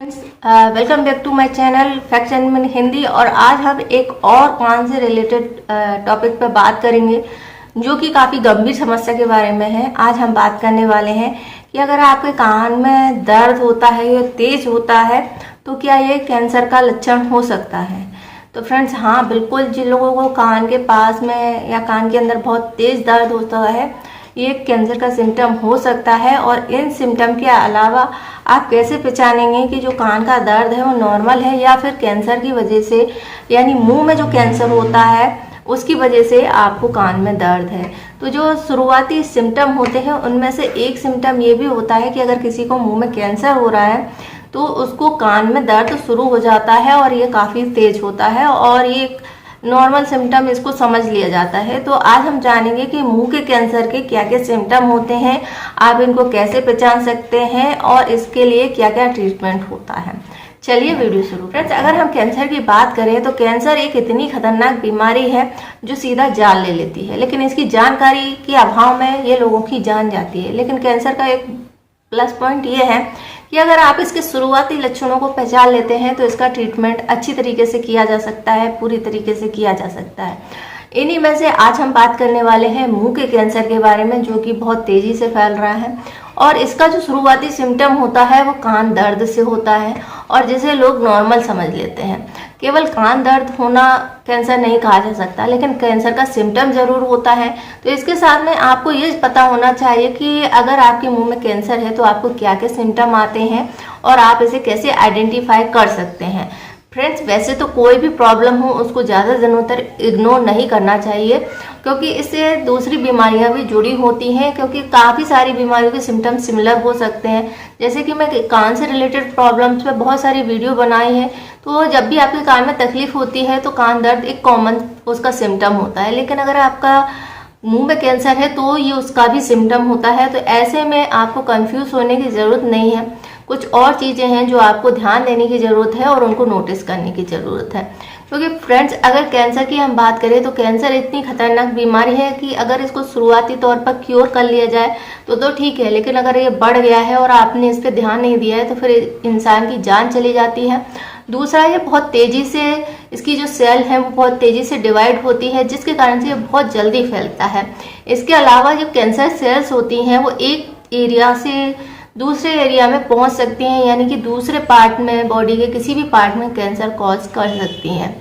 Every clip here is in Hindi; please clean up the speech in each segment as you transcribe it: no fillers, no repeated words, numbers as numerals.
Welcome back to my channel facts and Hindi. और आज हम एक और कान से रिलेटेड टॉपिक पर बात करेंगे जो कि काफ़ी गंभीर समस्या के बारे में है। आज हम बात करने वाले हैं कि अगर आपके कान में दर्द होता है या तेज होता है तो क्या ये कैंसर का लक्षण हो सकता है। तो फ्रेंड्स, हाँ बिल्कुल, जिन लोगों को कान के पास में या कान के अंदर बहुत तेज दर्द होता है ये कैंसर का सिम्टम हो सकता है। और इन सिम्टम के अलावा आप कैसे पहचानेंगे कि जो कान का दर्द है वो नॉर्मल है या फिर कैंसर की वजह से, यानी मुंह में जो कैंसर होता है उसकी वजह से आपको कान में दर्द है। तो जो शुरुआती सिम्टम होते हैं उनमें से एक सिम्टम ये भी होता है कि अगर किसी को मुंह में कैंसर हो रहा है तो उसको कान में दर्द शुरू हो जाता है और ये काफ़ी तेज होता है और ये नॉर्मल सिम्टम इसको समझ लिया जाता है। तो आज हम जानेंगे कि मुंह के कैंसर के क्या क्या सिम्टम होते हैं, आप इनको कैसे पहचान सकते हैं और इसके लिए क्या क्या ट्रीटमेंट होता है। चलिए वीडियो शुरू। फ्रेंड्स, अगर हम कैंसर की बात करें तो कैंसर एक इतनी खतरनाक बीमारी है जो सीधा जान ले लेती है, लेकिन इसकी जानकारी के अभाव में ये लोगों की जान जाती है। लेकिन कैंसर का एक प्लस पॉइंट ये है कि अगर आप इसके शुरुआती लक्षणों को पहचान लेते हैं तो इसका ट्रीटमेंट अच्छी तरीके से किया जा सकता है, पूरी तरीके से किया जा सकता है। इन्हीं में से आज हम बात करने वाले हैं मुंह के कैंसर के बारे में, जो कि बहुत तेजी से फैल रहा है। और इसका जो शुरुआती सिम्टम होता है वो कान दर्द से होता है और जिसे लोग नॉर्मल समझ लेते हैं। केवल कान दर्द होना कैंसर नहीं कहा जा सकता, लेकिन कैंसर का सिम्टम जरूर होता है। तो इसके साथ में आपको ये पता होना चाहिए कि अगर आपके मुंह में कैंसर है तो आपको क्या क्या सिम्टम आते हैं और आप इसे कैसे आइडेंटिफाई कर सकते हैं। फ्रेंड्स, वैसे तो कोई भी प्रॉब्लम हो उसको ज़्यादा दिनों तक इग्नोर नहीं करना चाहिए, क्योंकि इससे दूसरी बीमारियां भी जुड़ी होती हैं। क्योंकि काफ़ी सारी बीमारियों के सिम्टम सिमिलर हो सकते हैं। जैसे कि मैं कान से रिलेटेड प्रॉब्लम्स पे बहुत सारी वीडियो बनाई है, तो जब भी आपके कान में तकलीफ होती है तो कान दर्द एक कॉमन उसका सिम्टम होता है। लेकिन अगर आपका मुंह में कैंसर है तो ये उसका भी सिम्टम होता है। तो ऐसे में आपको कंफ्यूज होने की ज़रूरत नहीं है। कुछ और चीज़ें हैं जो आपको ध्यान देने की ज़रूरत है और उनको नोटिस करने की ज़रूरत है। क्योंकि फ्रेंड्स, अगर कैंसर की हम बात करें तो कैंसर इतनी खतरनाक बीमारी है कि अगर इसको शुरुआती तौर पर क्योर कर लिया जाए तो ठीक है, लेकिन अगर ये बढ़ गया है और आपने इस पर ध्यान नहीं दिया है तो फिर इंसान की जान चली जाती है। दूसरा, ये बहुत तेज़ी से इसकी जो सेल है वो बहुत तेज़ी से डिवाइड होती है, जिसके कारण से ये बहुत जल्दी फैलता है। इसके अलावा जो कैंसर सेल्स होती हैं वो एक एरिया से दूसरे एरिया में पहुंच सकती हैं, यानी कि दूसरे पार्ट में, बॉडी के किसी भी पार्ट में कैंसर कॉज कर सकती हैं।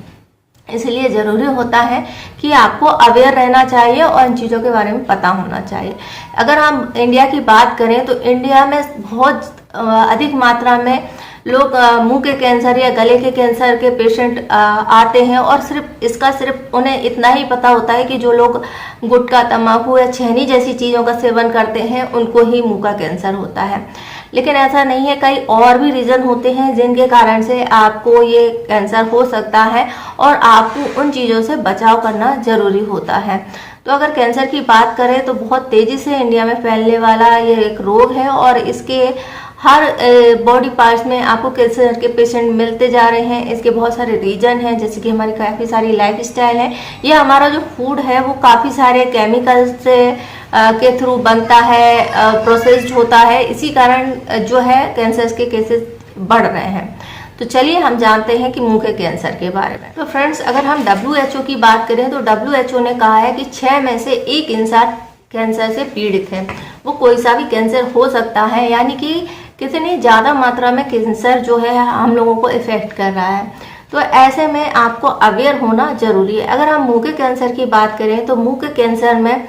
इसलिए ज़रूरी होता है कि आपको अवेयर रहना चाहिए और इन चीज़ों के बारे में पता होना चाहिए। अगर हम इंडिया की बात करें तो इंडिया में बहुत अधिक मात्रा में लोग मुंह के कैंसर या गले के कैंसर के पेशेंट आते हैं और सिर्फ उन्हें इतना ही पता होता है कि जो लोग गुटखा, तंबाकू या छेनी जैसी चीज़ों का सेवन करते हैं उनको ही मुंह का कैंसर होता है। लेकिन ऐसा नहीं है, कई और भी रीज़न होते हैं जिनके कारण से आपको ये कैंसर हो सकता है और आपको उन चीज़ों से बचाव करना ज़रूरी होता है। तो अगर कैंसर की बात करें तो बहुत तेज़ी से इंडिया में फैलने वाला ये एक रोग है और इसके हर बॉडी पार्ट्स में आपको कैंसर के पेशेंट मिलते जा रहे हैं। इसके बहुत सारे रीजन हैं, जैसे कि हमारी काफ़ी सारी लाइफ स्टाइल है, ये हमारा जो फूड है वो काफ़ी सारे केमिकल्स से के थ्रू बनता है, प्रोसेस्ड होता है। इसी कारण जो है कैंसर के केसेस बढ़ रहे हैं। तो चलिए हम जानते हैं कि मुंह के कैंसर के बारे में। तो फ्रेंड्स, अगर हम WHO की बात करें तो WHO ने कहा है कि 6 में से 1 इंसान कैंसर से पीड़ित है। वो कोई सा भी कैंसर हो सकता है, यानी कि कितनी ज़्यादा मात्रा में कैंसर जो है हम लोगों को इफेक्ट कर रहा है। तो ऐसे में आपको अवेयर होना जरूरी है। अगर हम मुंह के कैंसर की बात करें तो मुंह के कैंसर में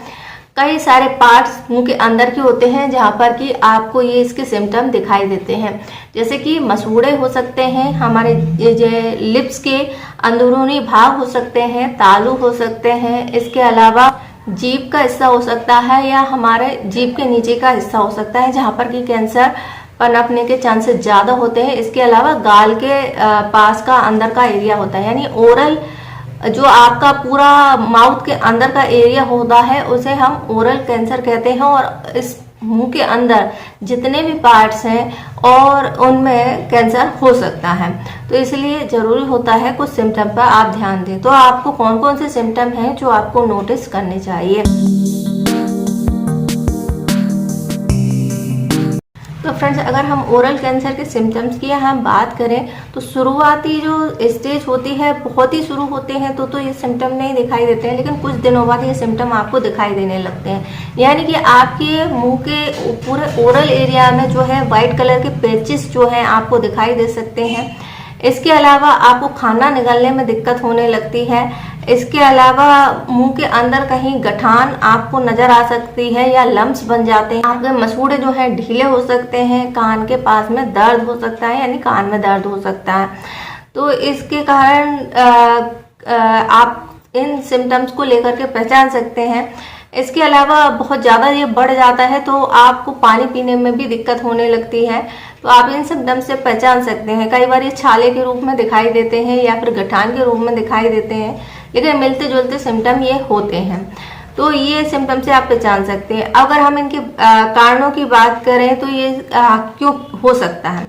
कई सारे पार्ट्स मुंह के अंदर के होते हैं जहाँ पर कि आपको ये इसके सिम्टम दिखाई देते हैं। जैसे कि मसूड़े हो सकते हैं, हमारे ये लिप्स के अंदरूनी भाग हो सकते हैं, तालू हो सकते हैं। इसके अलावा जीभ का हिस्सा हो सकता है या हमारे जीभ के नीचे का हिस्सा हो सकता है जहाँ पर कि कैंसर पनपने के चांसेस ज़्यादा होते हैं। इसके अलावा गाल के पास का अंदर का एरिया होता है, यानी ओरल जो आपका पूरा माउथ के अंदर का एरिया होता है उसे हम ओरल कैंसर कहते हैं। और इस मुंह के अंदर जितने भी पार्ट्स हैं और उनमें कैंसर हो सकता है। तो इसलिए ज़रूरी होता है कुछ सिम्टम पर आप ध्यान दें। तो आपको कौन कौन से सिम्टम हैं जो आपको नोटिस करने चाहिए। तो फ्रेंड्स, अगर हम ओरल कैंसर के सिम्टम्स की हम बात करें तो शुरुआती जो स्टेज होती है बहुत ही शुरू होते हैं तो ये सिम्टम नहीं दिखाई देते हैं, लेकिन कुछ दिनों बाद ये सिम्टम आपको दिखाई देने लगते हैं। यानी कि आपके मुंह के पूरे ओरल एरिया में जो है वाइट कलर के पैचेस जो हैं आपको दिखाई दे सकते हैं। इसके अलावा आपको खाना निगलने में दिक्कत होने लगती है। इसके अलावा मुंह के अंदर कहीं गठान आपको नजर आ सकती है या लम्स बन जाते हैं। आपके मसूड़े जो हैं ढीले हो सकते हैं। कान के पास में दर्द हो सकता है, यानी कान में दर्द हो सकता है। तो इसके कारण आप इन सिम्टम्स को लेकर के पहचान सकते हैं। इसके अलावा बहुत ज़्यादा ये बढ़ जाता है तो आपको पानी पीने में भी दिक्कत होने लगती है, तो आप इन सिम्टम्स से पहचान सकते हैं। कई बार ये छाले के रूप में दिखाई देते हैं या फिर गठान के रूप में दिखाई देते हैं, लेकिन मिलते जुलते सिम्टम ये होते हैं। तो ये सिम्टम से आप पहचान सकते हैं। अगर हम इनके कारणों की बात करें तो ये क्यों हो सकता है,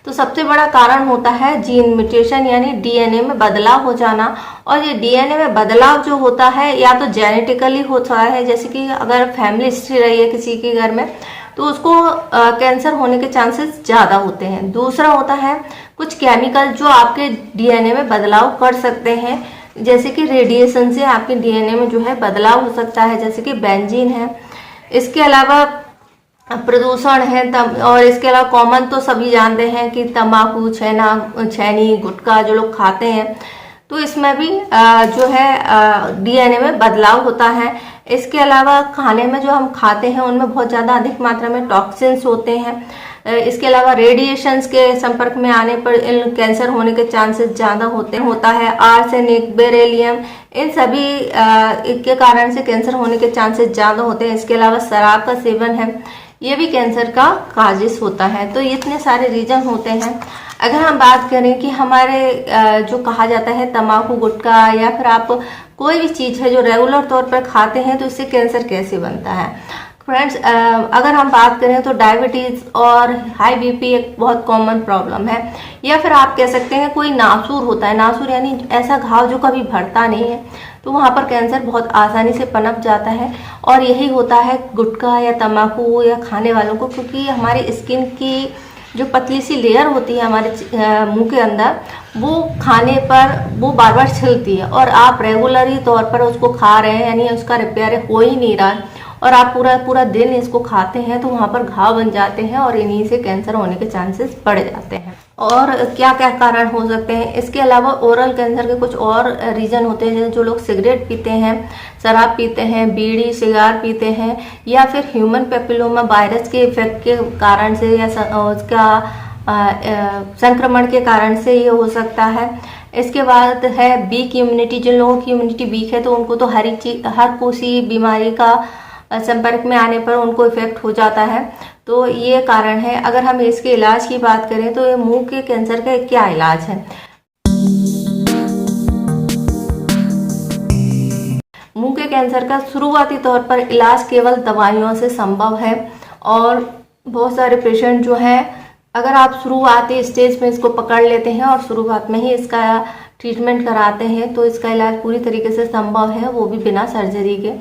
तो सबसे बड़ा कारण होता है जीन म्यूटेशन, यानी डीएनए में बदलाव हो जाना। और ये डीएनए में बदलाव जो होता है या तो जेनेटिकली होता है, जैसे कि अगर फैमिली हिस्ट्री रही है किसी के घर में तो उसको कैंसर होने के चांसेस ज़्यादा होते हैं। दूसरा होता है कुछ केमिकल जो आपके डीएनए में बदलाव कर सकते हैं, जैसे कि रेडिएशन से आपके डीएनए में जो है बदलाव हो सकता है, जैसे कि बेंजीन है। इसके अलावा प्रदूषण है और इसके अलावा कॉमन तो सभी जानते हैं कि तंबाकू, छैनी, गुटखा जो लोग खाते हैं तो इसमें भी जो है डीएनए में बदलाव होता है। इसके अलावा खाने में जो हम खाते हैं उनमें बहुत ज़्यादा अधिक मात्रा में टॉक्सिन्स होते हैं। इसके अलावा रेडिएशंस के संपर्क में आने पर कैंसर होने के चांसेस ज़्यादा होता है। आर्सेनिक, बेरिलियम, इन सभी के कारण से कैंसर होने के चांसेस ज़्यादा होते हैं। इसके अलावा शराब का सेवन है, ये भी कैंसर का काजिज होता है। तो इतने सारे रीजन होते हैं। अगर हम बात करें कि हमारे जो कहा जाता है तंबाकू, गुटखा या फिर आप कोई भी चीज़ है जो रेगुलर तौर पर खाते हैं तो इससे कैंसर कैसे बनता है। फ्रेंड्स, अगर हम बात करें तो डायबिटीज़ और हाई बीपी एक बहुत कॉमन प्रॉब्लम है। या फिर आप कह सकते हैं कोई नासूर होता है, नासूर यानी ऐसा घाव जो कभी भरता नहीं है, तो वहाँ पर कैंसर बहुत आसानी से पनप जाता है। और यही होता है गुटखा या तंबाकू या खाने वालों को, क्योंकि हमारी स्किन की जो पतली सी लेयर होती है हमारे मुंह के अंदर, वो खाने पर वो बार बार छिलती है और आप रेगुलरी तौर पर उसको खा रहे हैं, यानी उसका रिपेयर हो ही नहीं रहा है और आप पूरा दिन इसको खाते हैं तो वहाँ पर घाव बन जाते हैं और इन्हीं से कैंसर होने के चांसेस बढ़ जाते हैं। और क्या क्या कारण हो सकते हैं, इसके अलावा ओरल कैंसर के कुछ और रीज़न होते हैं, जो लोग सिगरेट पीते हैं, शराब पीते हैं, बीड़ी सिगार पीते हैं, या फिर ह्यूमन पेपिलोमा वायरस के इफेक्ट के कारण से या उसका संक्रमण के कारण से ये हो सकता है। इसके बाद है वीक इम्यूनिटी, जिन लोगों की इम्यूनिटी वीक है तो उनको तो हर किसी बीमारी का संपर्क में आने पर उनको इफेक्ट हो जाता है। तो ये कारण है। अगर हम इसके इलाज की बात करें तो ये मुंह के कैंसर का क्या इलाज है। मुंह के कैंसर का शुरुआती तौर पर इलाज केवल दवाइयों से संभव है और बहुत सारे पेशेंट जो हैं, अगर आप शुरुआती स्टेज में इसको पकड़ लेते हैं और शुरुआत में ही इसका ट्रीटमेंट कराते हैं तो इसका इलाज पूरी तरीके से संभव है, वो भी बिना सर्जरी के।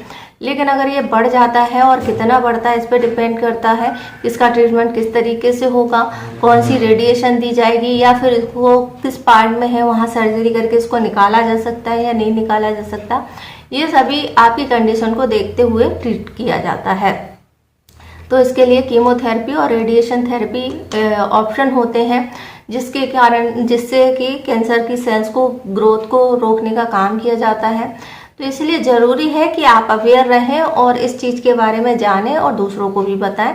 लेकिन अगर ये बढ़ जाता है और कितना बढ़ता है इस पर डिपेंड करता है इसका ट्रीटमेंट किस तरीके से होगा, कौन सी रेडिएशन दी जाएगी या फिर इसको किस पार्ट में है वहाँ सर्जरी करके इसको निकाला जा सकता है या नहीं निकाला जा सकता। ये सभी आपकी कंडीशन को देखते हुए ट्रीट किया जाता है। तो इसके लिए कीमोथेरेपी और रेडिएशन थेरेपी ऑप्शन होते हैं, जिससे कि कैंसर की सेल्स को ग्रोथ को रोकने का काम किया जाता है। तो इसलिए ज़रूरी है कि आप अवेयर रहें और इस चीज़ के बारे में जानें और दूसरों को भी बताएं।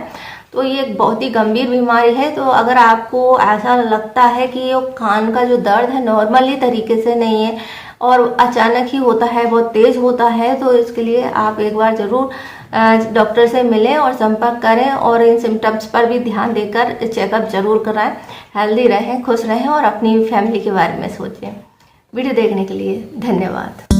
तो ये एक बहुत ही गंभीर बीमारी है। तो अगर आपको ऐसा लगता है कि ये कान का जो दर्द है नॉर्मली तरीके से नहीं है और अचानक ही होता है, बहुत तेज़ होता है, तो इसके लिए आप एक बार ज़रूर डॉक्टर से मिलें और संपर्क करें और इन सिम्टम्स पर भी ध्यान देकर चेकअप जरूर कराएं। हेल्दी रहें, खुश रहें और अपनी फैमिली के बारे में सोचें। वीडियो देखने के लिए धन्यवाद।